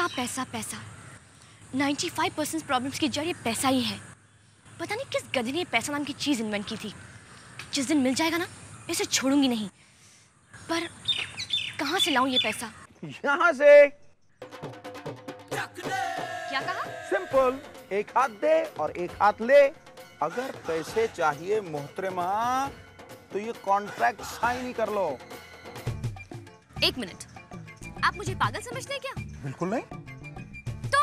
पैसा पैसा पैसा। 95% प्रॉब्लम्स की जड़ ये पैसा ही है। पता नहीं किस गधे ने पैसा नाम की चीज इन्वेंट की थी। जिस दिन मिल जाएगा ना, इसे छोड़ूंगी नहीं। पर कहाँ से लाऊं ये पैसा? यहाँ से। क्या कहा? सिंपल, एक हाथ दे और एक हाथ ले। अगर पैसे चाहिए मोहतरमा तो ये कॉन्ट्रैक्ट साइन ही कर लो। एक मिनट, आप मुझे पागल समझते हैं क्या? बिल्कुल नहीं। तो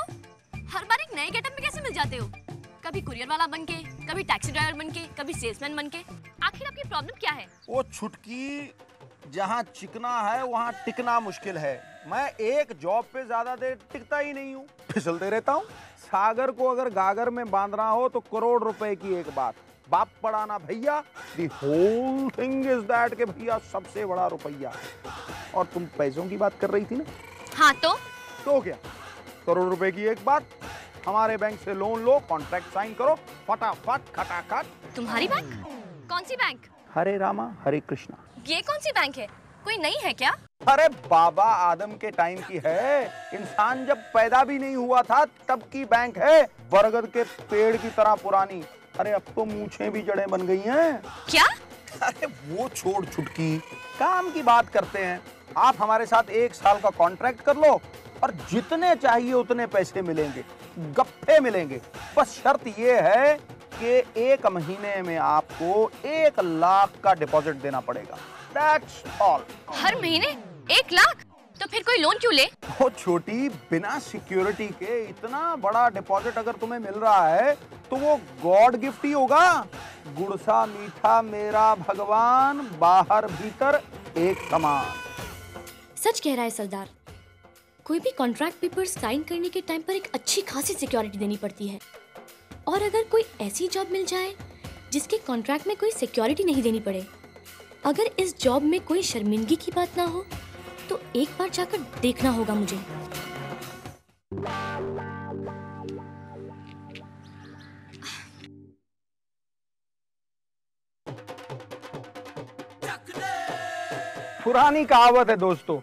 हर बार एक नए गेटअप में कैसे मिल जाते हो? कभी कुरियर वाला बनके, कभी टैक्सी ड्राइवर बनके, कभी सेल्समैन बनके। आखिर आपकी प्रॉब्लम क्या है? वो छुटकी, जहाँ चिकना है वहाँ टिकना मुश्किल है। मैं एक जॉब पे ज्यादा देर टिकता ही नहीं हूँ, फिसलते रहता हूँ। सागर को अगर गागर में बांधना हो तो करोड़ रुपए की एक बात, बाप पड़ाना भैया। The whole thing is that के भैया सबसे बड़ा रुपया। और तुम पैसों की बात कर रही थी ना? हाँ तो क्या करोड़ रुपए की एक बात, हमारे बैंक से लोन लो, कॉन्ट्रैक्ट साइन करो, फटाफट खटाखट। तुम्हारी बैंक? कौन सी बैंक? हरे रामा हरे कृष्णा। ये कौन सी बैंक है? कोई नई है क्या? अरे बाबा आदम के टाइम की है। इंसान जब पैदा भी नहीं हुआ था तब की बैंक है, बरगद के पेड़ की तरह पुरानी। अरे अब तो मूछें भी जड़ें बन गई हैं। क्या? अरे वो छोड़ छुटकी, काम की बात करते हैं। आप हमारे साथ 1 साल का कॉन्ट्रैक्ट कर लो और जितने चाहिए उतने पैसे मिलेंगे, गप्पे मिलेंगे। बस शर्त ये है कि 1 महीने में आपको 1 लाख का डिपॉजिट देना पड़ेगा। That's all। हर महीने 1 लाख? तो फिर कोई लोन क्यों ले? वो छोटी, बिना सिक्योरिटी के इतना बड़ा डिपॉजिट अगर तुम्हें मिल रहा है तो वो गॉड गिफ्ट ही होगा। गुड़सा मीठा मेरा भगवान, बाहर भीतर एक समान। सच कह रहा है सरदार। कोई भी कॉन्ट्रैक्ट पेपर साइन करने के टाइम पर एक अच्छी खासी सिक्योरिटी देनी पड़ती है। और अगर कोई ऐसी जॉब मिल जाए जिसके कॉन्ट्रैक्ट में कोई सिक्योरिटी नहीं देनी पड़े, अगर इस जॉब में कोई शर्मिंदगी की बात ना हो, तो एक बार जाकर देखना होगा मुझे। पुरानी कहावत है दोस्तों,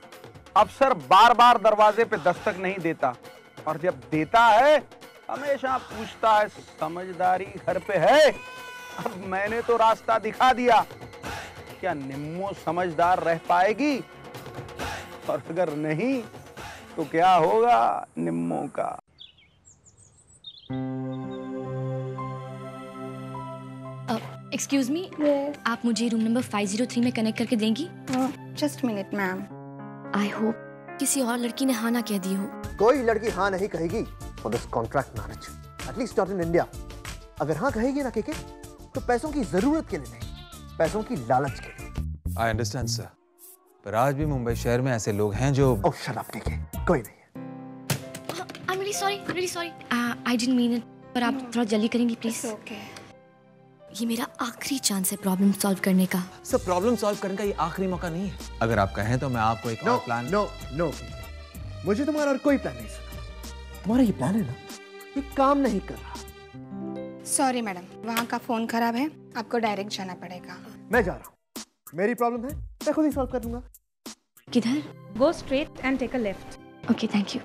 अफसर बार बार दरवाजे पे दस्तक नहीं देता, और जब देता है हमेशा पूछता है समझदारी घर पे है। अब मैंने तो रास्ता दिखा दिया, क्या निम्मो समझदार रह पाएगी? और अगर नहीं तो क्या होगा निम्मो का? एक्सक्यूज मी, आप मुझे रूम नंबर 503 में कनेक्ट करके देंगी? Just minute ma'am. I hope किसी और लड़की ने हाँ ना कह दी हो। कोई लड़की हाँ नहीं कहेगी for this contract marriage, at least not in India. अगर हाँ कहेगी ना केके, तो पैसों की जरूरत के लिए नहीं, पैसों की लालच के लिए। आई अंडरस्टैंड सर, पर आज भी मुंबई शहर में ऐसे लोग हैं जो ओह शट अप केके, कोई नहीं है। I am really sorry. I didn't mean it, पर आप थोड़ा जल्दी करेंगी प्लीज? ओके। ये मेरा आखिरी चांस है प्रॉब्लम सॉल्व करने का। सर प्रॉब्लम सॉल्व करने का ये आखिरी मौका नहीं है। अगर आप कहें तो मैं आपको एक और प्लान। नो, मुझे तुम्हारा और कोई प्लान नहीं सुना। तुम्हारा ये प्लान है ना, ये काम नहीं कर रहा। सॉरी मैडम, वहाँ का फोन खराब है, आपको डायरेक्ट जाना पड़ेगा। मैं जा रहा हूँ, मेरी प्रॉब्लम है, मैं खुद ही सॉल्व कर दूंगा। किधर? Go straight and take a left. Okay, thank you.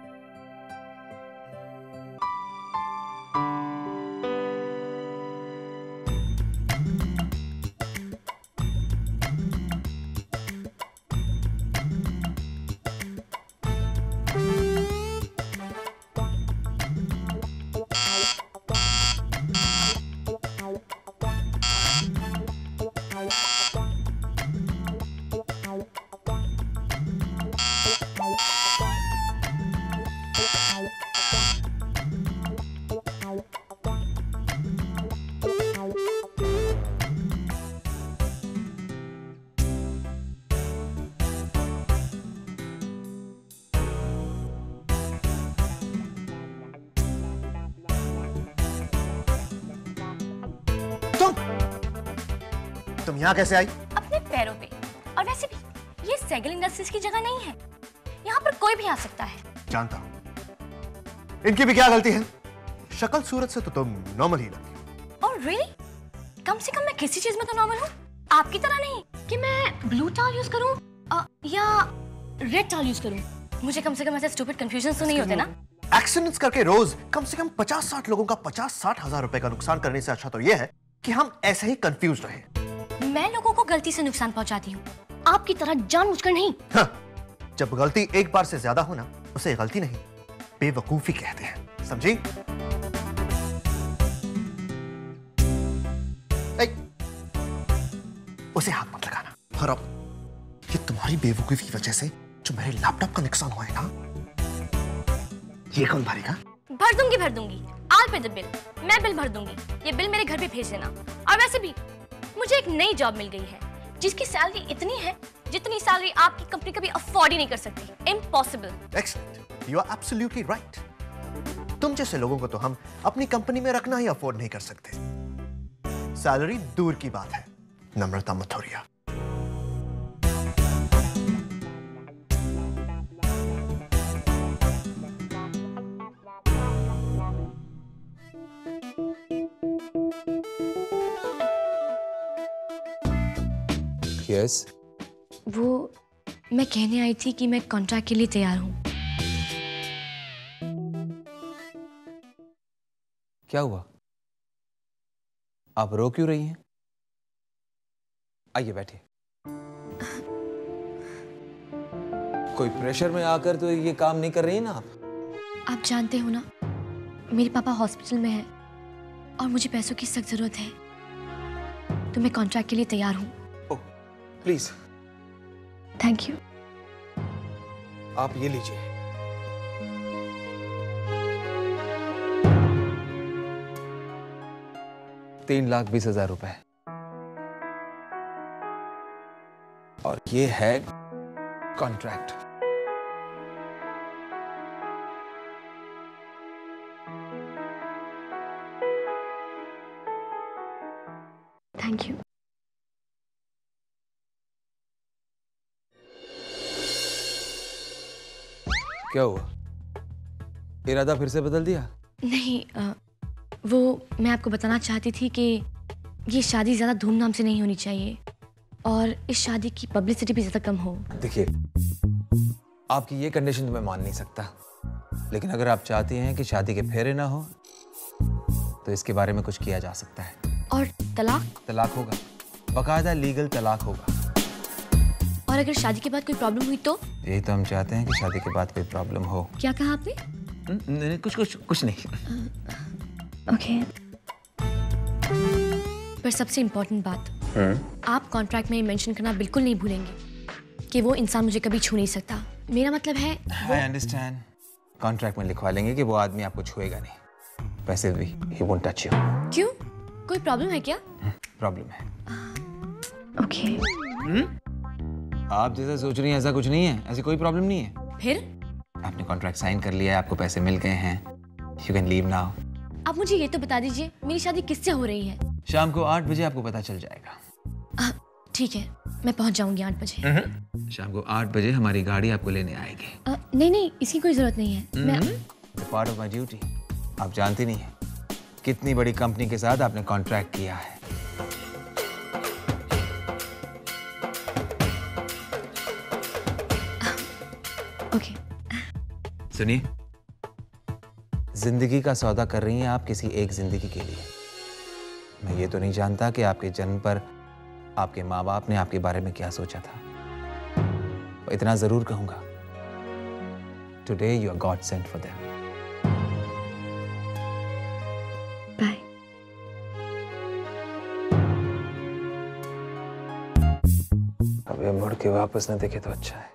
तुम यहाँ कैसे आई? अपने पैरों पे। और वैसे भी ये सेगल इंडस्ट्रीज की जगह नहीं है, यहाँ पर कोई भी आ सकता है। जानता हूँ, इनकी भी क्या गलती है? शक्ल सूरत से तो तुम नॉर्मल ही लगती हो। और रियली? कम से कम मैं किसी चीज में तो नॉर्मल हूँ, आपकी तरह नहीं कि मैं ब्लू टॉवल यूज करूँ या रेड टॉवल यूज करूँ। मुझे कम से कम ऐसे स्टूपिड कंफ्यूजन तो नहीं होते ना? एक्सीडेंट्स करके रोज कम से कम 50-60 लोगों का 50-60 हजार रुपए का नुकसान करने से अच्छा तो यह है कि हम ऐसे ही कंफ्यूज रहे। मैं लोगों को गलती से नुकसान पहुंचाती हूँ, आपकी तरह जानबूझकर नहीं। हाँ, जब गलती एक बार से ज्यादा हो ना, उसे गलती नहीं बेवकूफी कहते हैं, समझी? उसे हाथ मत लगाना। और अब ये तुम्हारी बेवकूफी की वजह से जो मेरे लैपटॉप का नुकसान हुआ है ना, ये कौन भरेगा? भर दूंगी। I'll pay the bill। मैं बिल भर दूंगी। ये बिल मेरे घर पे भेज देना। और वैसे भी मुझे एक नई जॉब मिल गई है जिसकी सैलरी इतनी है जितनी सैलरी आपकी कंपनी कभी अफोर्ड ही नहीं कर सकती। Impossible। Excellent। You are absolutely right। तुम जैसे लोगों को तो हम अपनी कंपनी में रखना ही अफोर्ड नहीं कर सकते। सैलरी दूर की बात है, नम्रता मथुरिया। Yes? वो मैं कहने आई थी कि मैं कॉन्ट्रैक्ट के लिए तैयार हूँ। क्या हुआ? आप रो क्यों रही हैं? आइए बैठिए। कोई प्रेशर में आकर तो ये काम नहीं कर रही ना आप? आप जानते हो ना, मेरे पापा हॉस्पिटल में हैं और मुझे पैसों की सख्त जरूरत है, तो मैं कॉन्ट्रैक्ट के लिए तैयार हूँ। ओह, प्लीज। Thank you. आप ये लीजिए। ₹3,20,000 और ये है कॉन्ट्रैक्ट। Thank you. क्या हुआ? इरादा फिर से बदल दिया? नहीं, वो मैं आपको बताना चाहती थी कि ये शादी ज्यादा धूमधाम से नहीं होनी चाहिए और इस शादी की पब्लिसिटी भी ज्यादा कम हो। देखिए, आपकी ये कंडीशन तो मैं मान नहीं सकता, लेकिन अगर आप चाहती हैं कि शादी के फेरे ना हो तो इसके बारे में कुछ किया जा सकता है। और तलाक? तलाक होगा, बाकायदा लीगल तलाक होगा। और अगर शादी के बाद कोई प्रॉब्लम हुई तो? यही तो हम चाहते हैं कि शादी के बाद कोई प्रॉब्लम हो। क्या कहा आपने? नहीं, कुछ नहीं। ओके। पर सबसे इम्पोर्टेंट बात, आप कॉन्ट्रैक्ट में मेंशन करना बिल्कुल नहीं भूलेंगे कि वो इंसान मुझे कभी छू नहीं सकता। मेरा मतलब है I understand। कॉन्ट्रैक्ट में लिखवा लेंगे कि वो आदमी आपको छुएगा नहीं। वैसे भी he won't touch you। क्यों? कोई प्रॉब्लम है क्या? प्रॉब्लम है। ओके। आप जैसा सोच रही हैं ऐसा कुछ नहीं है, ऐसी कोई प्रॉब्लम नहीं है। फिर? आपने कॉन्ट्रैक्ट साइन कर लिया है, आपको पैसे मिल गए हैं। You can leave now। आप मुझे ये तो बता दीजिए, मेरी शादी किससे हो रही है? शाम को 8 बजे आपको पता चल जाएगा। ठीक है, मैं पहुंच जाऊंगी 8 बजे। शाम को 8 बजे हमारी गाड़ी आपको लेने आएगी। नहीं, इसकी कोई जरूरत नहीं है। मैं It's a part of my duty। आप जानती नहीं है कितनी बड़ी कंपनी के साथ आपने कॉन्ट्रैक्ट किया है। ओके। सुनिए, जिंदगी का सौदा कर रही हैं आप किसी एक जिंदगी के लिए। मैं ये तो नहीं जानता कि आपके जन्म पर आपके माँ बाप ने आपके बारे में क्या सोचा था। इतना जरूर कहूंगा, today you are God sent for them. Bye. अब ये मुड़ के वापस ना देखे तो अच्छा है।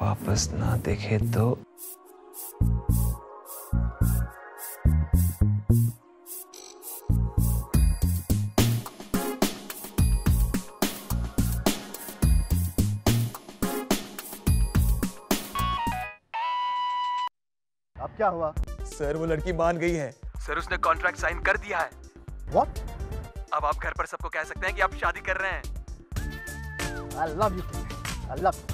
वापस ना देखे तो अब क्या हुआ? सर, वो लड़की मान गई है। सर, उसने कॉन्ट्रैक्ट साइन कर दिया है। What? अब आप घर पर सबको कह सकते हैं कि आप शादी कर रहे हैं। I love you, I love you।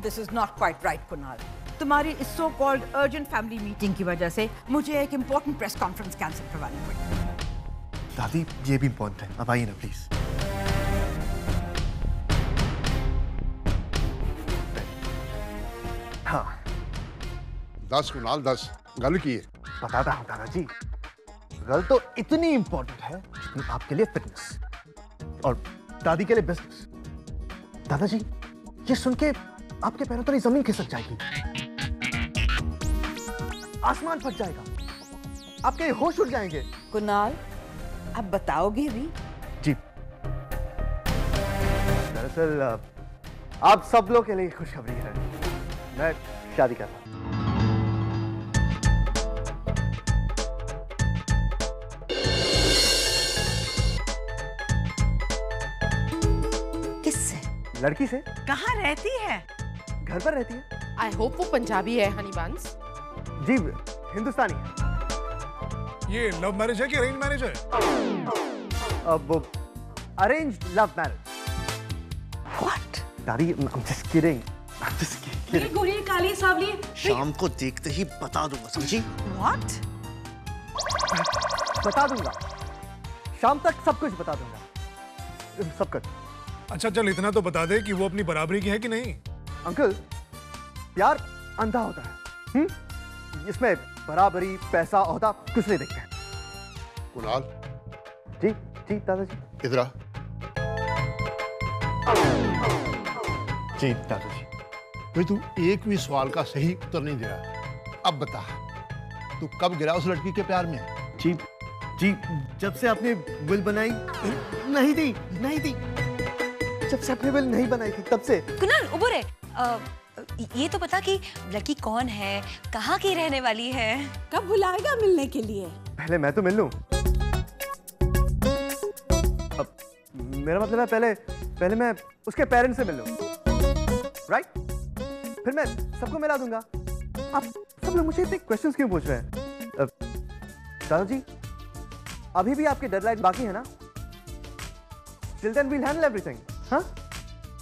This is not quite right, Kunal. तुम्हारी इस so called urgent family meeting की वजह से मुझे एक इम्पोर्टेंट प्रेस कॉन्फ्रेंस कैंसिल करवानी पड़ी। दादी ये भी इम्पोर्टेंट है, अब आइए ना प्लीज। हाँ 10 कुणाल 10 गल की है। बताता हूँ दादाजी, गल तो इतनी इंपॉर्टेंट है जितनी आपके लिए फिटनेस और दादी के लिए बिजनेस। दादाजी ये सुन के आपके पैरों तले जमीन खिसक जाएगी, आसमान फट जाएगा, आपके होश उड़ जाएंगे। कुणाल अब बताओगे भी? जी दरअसल आप सब लोग के लिए खुशखबरी है, मैं शादी कर रहा हूं। किससे? लड़की से। कहाँ रहती है? घर पर रहती है। आई होप वो पंजाबी है हनीबांस। जी हिंदुस्तानी है। ये लव मैरिज है कि अरेंज मैरिज है? अब अरेंज लव मैरिज। What? दादी I'm just kidding. I'm just kidding. गोरी काली सावली। शाम को देखते ही बता दूंगा, समझी? What? बता दूंगा, शाम तक सब कुछ बता दूंगा, सब कुछ। अच्छा चल इतना तो बता दे कि वो अपनी बराबरी की है कि नहीं। अंकल प्यार अंधा होता है, इसमें बराबरी पैसा ओहदा कुछ नहीं देखते हैं। कुणाल जी जी दादाजी। इधर आ। जी दादाजी। भाई तू एक भी सवाल का सही उत्तर नहीं दे रहा। अब बता तू कब गिरा उस लड़की के प्यार में? जी जी जब से आपने विल बनाई नहीं दी, नहीं दी, जब से आपने विल नहीं बनाई थी तब से। कुणाल उबो रे, ये तो बता कि लड़की कौन है, कहाँ की रहने वाली है? कब बुलाएगा मिलने के लिए? पहले मैं तो मिल लूं। अब मेरा मतलब है पहले मैं उसके पेरेंट्स से मिल लूं, राइट? फिर मैं सबको मिला दूंगा। आप सब लोग मुझे इतने क्वेश्चंस क्यों पूछ रहे हैं? दादाजी अभी भी आपके डेडलाइन बाकी है ना? Till then we'll handle everything, हाँ?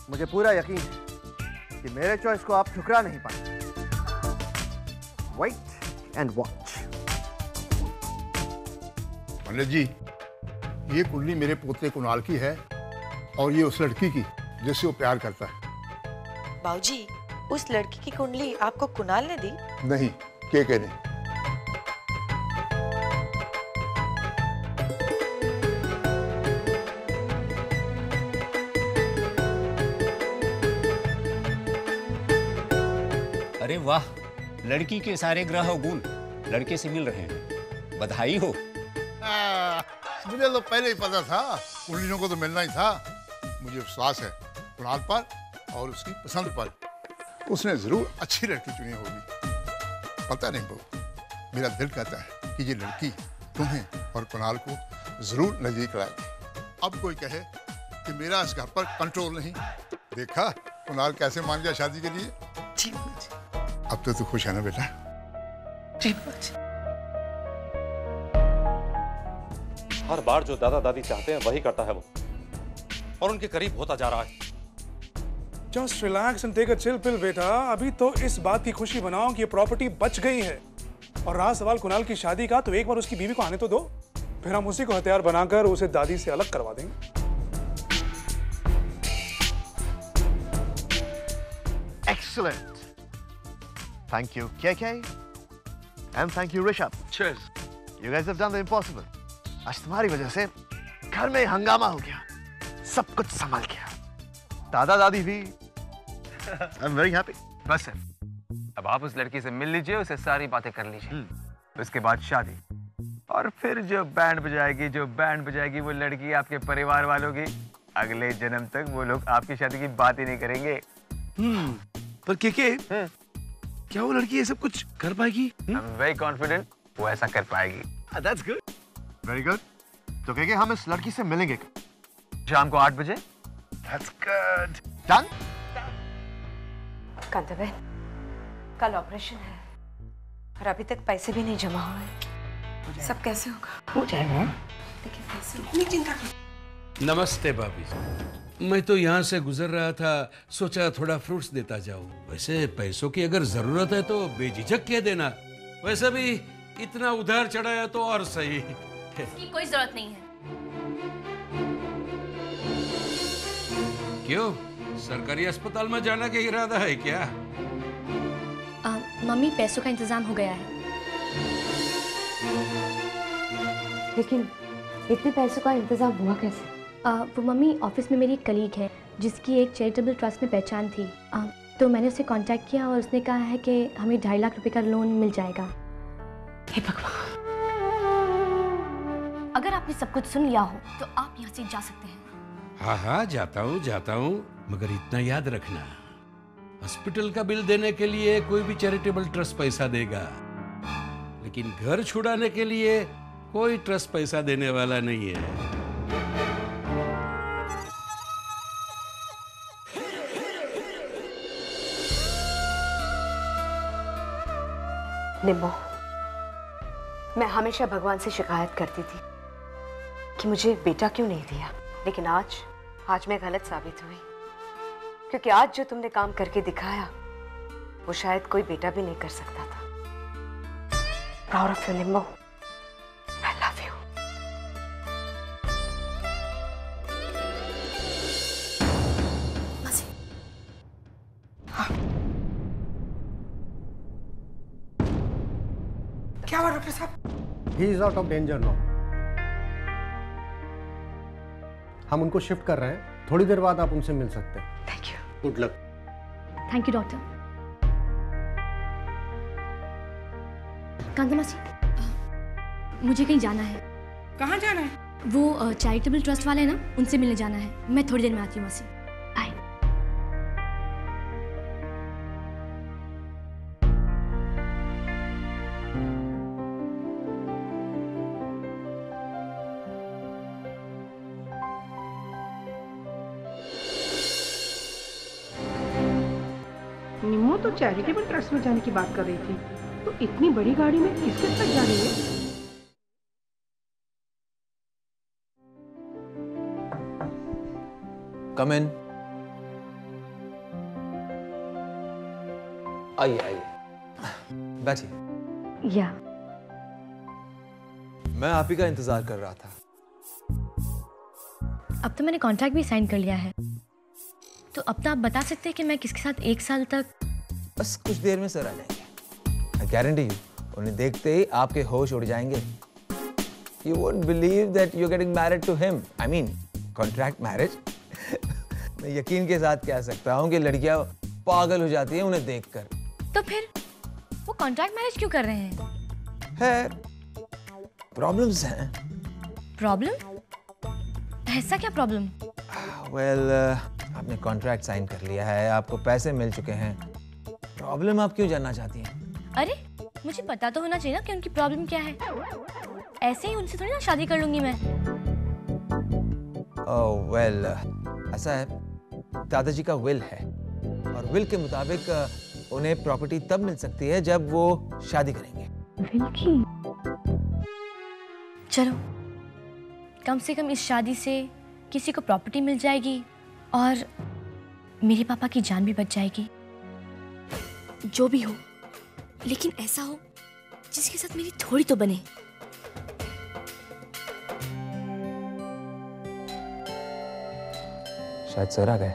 मुझे पूरा यकीन है कि मेरे चॉइस को आप ठुकरा नहीं पाएंगे। Wait and watch. पंडित जी ये कुंडली मेरे पोते कुणाल की है और ये उस लड़की की जिससे वो प्यार करता है। बाऊजी, उस लड़की की कुंडली आपको कुणाल ने दी? नहीं, के ने। अरे वाह, लड़की के सारे ग्रह और गुण लड़के से मिल रहे हैं, बधाई हो। मुझे तो पहले ही पता था, कुंडलियों को तो मिलना ही था। मुझे विश्वास है कुणाल पर और उसकी पसंद पर। उसने जरूर अच्छी लड़की चुनी होगी। पता नहीं बहू, मेरा दिल कहता है कि ये लड़की तुम्हें और कुणाल को जरूर नजदीक लाएगी। अब कोई कहे कि मेरा इस घर पर कंट्रोल नहीं। देखा कुणाल कैसे मान गया शादी के लिए। जी अब तो तू खुश है ना बेटा? जी हर बार जो दादा दादी चाहते हैं वही करता है वो, और उनके करीब होता जा रहा है। Just relax and take a chill pill बेटा। अभी तो इस बात की खुशी बनाओ कि ये प्रॉपर्टी बच गई है। और रहा सवाल कुणाल की शादी का, तो एक बार उसकी बीवी को आने तो दो, फिर हम उसी को हथियार बनाकर उसे दादी से अलग करवा देंगे। Excellent. Thank you, KK. And thank you, Rishabh. Cheers. You guys have done the impossible. आज तुम्हारी वजह से घर में हंगामा हो गया, सब कुछ संभल गया, दादा दादी भी। I'm very happy. बस सर, अब आप उस लड़की से मिल लीजिए, उसे सारी बातें कर लीजिए, उसके बाद शादी, और फिर जो बैंड बजाएगी वो लड़की आपके परिवार वालों की, अगले जन्म तक वो लोग आपकी शादी की बात ही नहीं करेंगे। पर केके, क्या वो लड़की ये सब कुछ कर पाएगी? I'm very confident वो ऐसा कर पाएगी। That's good. Very good. तो KK हम इस लड़की से मिलेंगे शाम को 8 बजे। That's good. Done? कांताबेन, कल ऑपरेशन है और अभी तक पैसे भी नहीं जमा हुए। सब कैसे होगा? हो जाएगा। लेकिन कैसे? नहीं चिंता कर। नमस्ते भाभी जी। मैं तो यहाँ से गुजर रहा था, सोचा थोड़ा फ्रूट्स देता जाऊं। वैसे पैसों की अगर जरूरत है तो बेझिझक कह देना। वैसे भी इतना उधार चढ़ाया तो और सही। इसकी कोई जरूरत नहीं है। क्यों, सरकारी अस्पताल में जाने का इरादा है क्या? मम्मी, पैसों का इंतजाम हो गया है। लेकिन इतने पैसों का इंतजाम हुआ कैसे? वो मम्मी, ऑफिस में मेरी एक कलीग है जिसकी एक चैरिटेबल ट्रस्ट में पहचान थी। तो मैंने उससे कांटेक्ट किया और उसने कहा है कि हमें 2.5 लाख रुपए का लोन मिल जाएगा। हे भगवान! अगर आपने सब कुछ सुन लिया हो तो आप यहाँ से जा सकते हैं। हाँ हाँ, जाता हूँ, मगर इतना याद रखना, हॉस्पिटल का बिल देने के लिए कोई भी चैरिटेबल ट्रस्ट पैसा देगा, लेकिन घर छुड़ाने के लिए कोई ट्रस्ट पैसा देने वाला नहीं है। निम्बो, मैं हमेशा भगवान से शिकायत करती थी कि मुझे बेटा क्यों नहीं दिया, लेकिन आज मैं गलत साबित हुई, क्योंकि आज जो तुमने काम करके दिखाया वो शायद कोई बेटा भी नहीं कर सकता था। प्राउड ऑफ यू निम्बो, आई लव यू। क्या हुआ डॉक्टर साहब? He is out of danger now. हम उनको शिफ्ट कर रहे हैं, थोड़ी देर बाद आप उनसे मिल सकते हैं। Thank you. Good luck. Thank you doctor. Kanta मासी, मुझे कहीं जाना है। कहाँ जाना है? वो चैरिटेबल ट्रस्ट वाले हैं ना, उनसे मिलने जाना है। मैं थोड़ी देर में आती हूँ मासी। बाय। निम्मो तो चैरिटेबल ट्रस्ट में जाने की बात कर रही थी, तो इतनी बड़ी गाड़ी में किसके साथ जा रही है? कम इन। आइए बैठिए। या मैं आप ही का इंतजार कर रहा था। अब तो मैंने कॉन्ट्रैक्ट भी साइन कर लिया है, तो अब तो आप बता सकते हैं कि मैं किसके साथ 1 साल तक। बस कुछ देर में सर आ जाएंगे। I guarantee you, उन्हें देखते ही आपके होश उड़ जाएंगे। You won't believe that you're getting married to him. I mean, contract marriage. मैं यकीन के साथ कह सकता हूँ कि लड़कियाँ पागल हो जाती हैं उन्हें देखकर। तो फिर वो कॉन्ट्रैक्ट मैरिज क्यों कर रहे हैं? है, प्रॉब्लम्स हैं। प्रॉब्लम? ऐसा क्या प्रॉब्लम? Well, आपने कॉन्ट्रैक्ट साइन कर लिया है, आपको पैसे मिल चुके हैं। प्रॉब्लम आप क्यों जानना चाहती हैं? अरे, मुझे पता तो होना चाहिए ना कि उनकी प्रॉब्लम क्या है। ऐसे ही उनसे थोड़ी ना शादी कर लूंगी मैं। Oh, well, ऐसा है, दादाजी का विल है और विल के मुताबिक उन्हें प्रॉपर्टी तब मिल सकती है जब वो शादी करेंगे। विल की? चलो, कम से कम इस शादी से किसी को प्रॉपर्टी मिल जाएगी और मेरे पापा की जान भी बच जाएगी। जो भी हो, लेकिन ऐसा हो जिसके साथ मेरी थोड़ी तो बने। शायद सर आ गए।